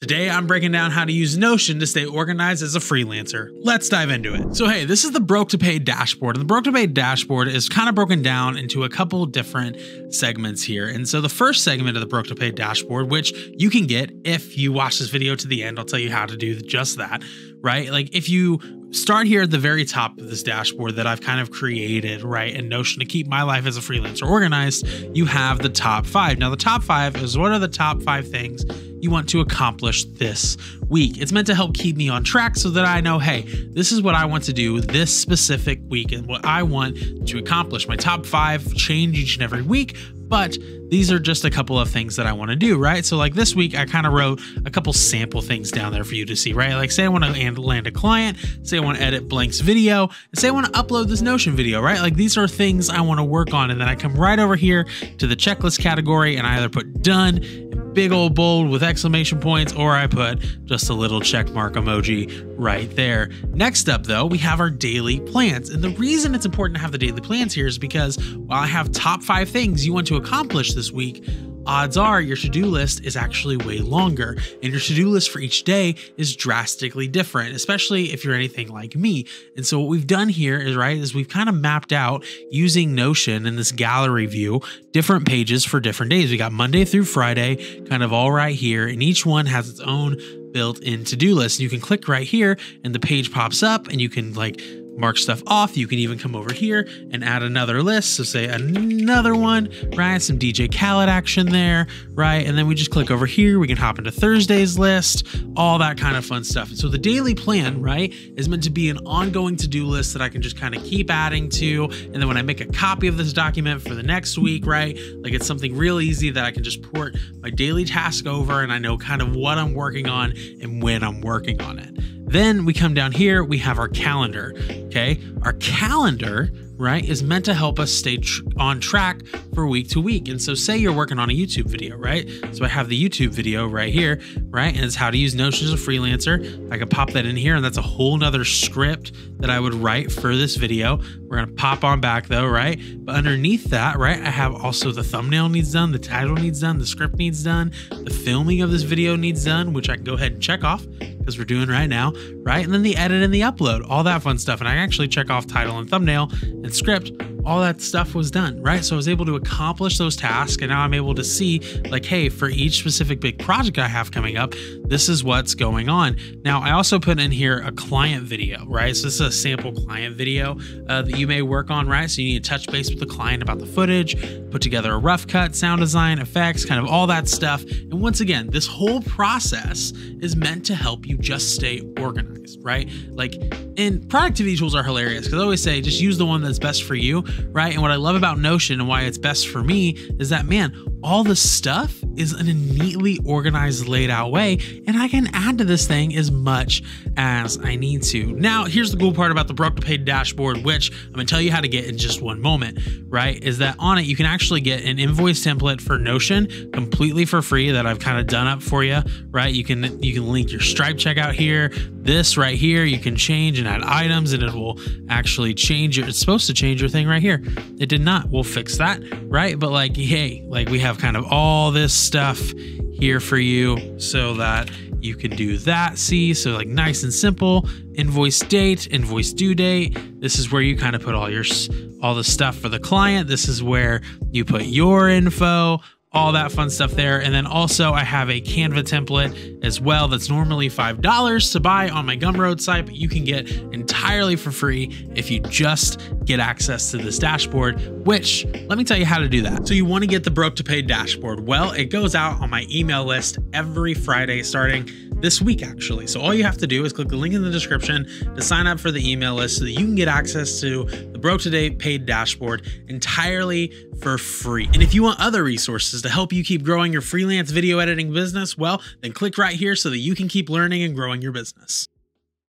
Today, I'm breaking down how to use Notion to stay organized as a freelancer. Let's dive into it. So hey, this is the broke to paid dashboard. And the broke to paid dashboard is kind of broken down into a couple different segments here. And so the first segment of the broke to paid dashboard, which you can get if you watch this video to the end, I'll tell you how to do just that, right? Like if you start here at the very top of this dashboard that I've kind of created, right, in Notion to keep my life as a freelancer organized, you have the top 5. Now the top 5 is what are the top 5 things you want to accomplish this week. It's meant to help keep me on track so that I know, hey, this is what I want to do this specific week and what I want to accomplish. My top 5 change each and every week, but these are just a couple of things that I want to do, right? So like this week, I kind of wrote a couple sample things down there for you to see, right? Like say I want to land a client, say I want to edit Blank's video, and say I want to upload this Notion video, right? Like these are things I want to work on. And then I come right over here to the checklist category and I either put done in big old bold with exclamation points, or I put just a little check mark emoji right there. Next up though, we have our daily plans. And the reason it's important to have the daily plans here is because while I have top 5 things you want to accomplish this week, odds are your to-do list is actually way longer, and your to-do list for each day is drastically different, especially if you're anything like me. And so what we've done here is we've kind of mapped out using Notion in this gallery view, different pages for different days. We got Monday through Friday kind of all right here, and each one has its own built-in to-do list. You can click right here and the page pops up and you can like mark stuff off. You can even come over here and add another list. So say another one, right? Some DJ Khaled action there, right? And then we just click over here. We can hop into Thursday's list, all that kind of fun stuff. And so the daily plan, right, is meant to be an ongoing to-do list that I can just kind of keep adding to. And then when I make a copy of this document for the next week, right, like it's something real easy that I can just port my daily task over and I know kind of what I'm working on and when I'm working on it. Then we come down here, we have our calendar, okay? Our calendar, right, is meant to help us stay on track for week to week. And so say you're working on a YouTube video, right? So I have the YouTube video right here, right? And it's how to use Notion as a freelancer. I can pop that in here and that's a whole nother script that I would write for this video. We're gonna pop on back though, right? But underneath that, right, I have also the thumbnail needs done, the title needs done, the script needs done, the filming of this video needs done, which I can go ahead and check off because we're doing right now, right? And then the edit and the upload, all that fun stuff. And I actually check off title and thumbnail and script, all that stuff was done, right? So I was able to accomplish those tasks, and now I'm able to see like, hey, for each specific big project I have coming up, this is what's going on. Now, I also put in here a client video, right? So this is a sample client video that you may work on, right? So you need to touch base with the client about the footage, put together a rough cut, sound design, effects, kind of all that stuff. And once again, this whole process is meant to help you just stay organized, right? Like, and productivity tools are hilarious because I always say just use the one that's best for you, right? And what I love about Notion and why it's best for me is that, man, all the stuff is in a neatly organized, laid out way, and I can add to this thing as much as I need to. Now, here's the cool part about the broke to paid dashboard, which I'm gonna tell you how to get in just one moment, right? Is that on it, you can actually get an invoice template for Notion completely for free that I've kind of done up for you, right? You can link your Stripe checkout here. This right here, you can change and add items and it will actually change it's supposed to change your thing right here. It did not. We'll fix that, right? But like, hey, like we have kind of all this stuff here for you so that you can do that. See, so like nice and simple, invoice date, invoice due date. This is where you kind of put all the stuff for the client. This is where you put your info, all that fun stuff there. And then also I have a Canva template as well that's normally $5 to buy on my Gumroad site, but you can get entirely for free if you just get access to this dashboard, which let me tell you how to do that. So you want to get the broke to paid dashboard. Well, it goes out on my email list every Friday starting this week actually. So all you have to do is click the link in the description to sign up for the email list so that you can get access to the broke to paid dashboard entirely for free. And if you want other resources to help you keep growing your freelance video editing business, well, then click right here so that you can keep learning and growing your business.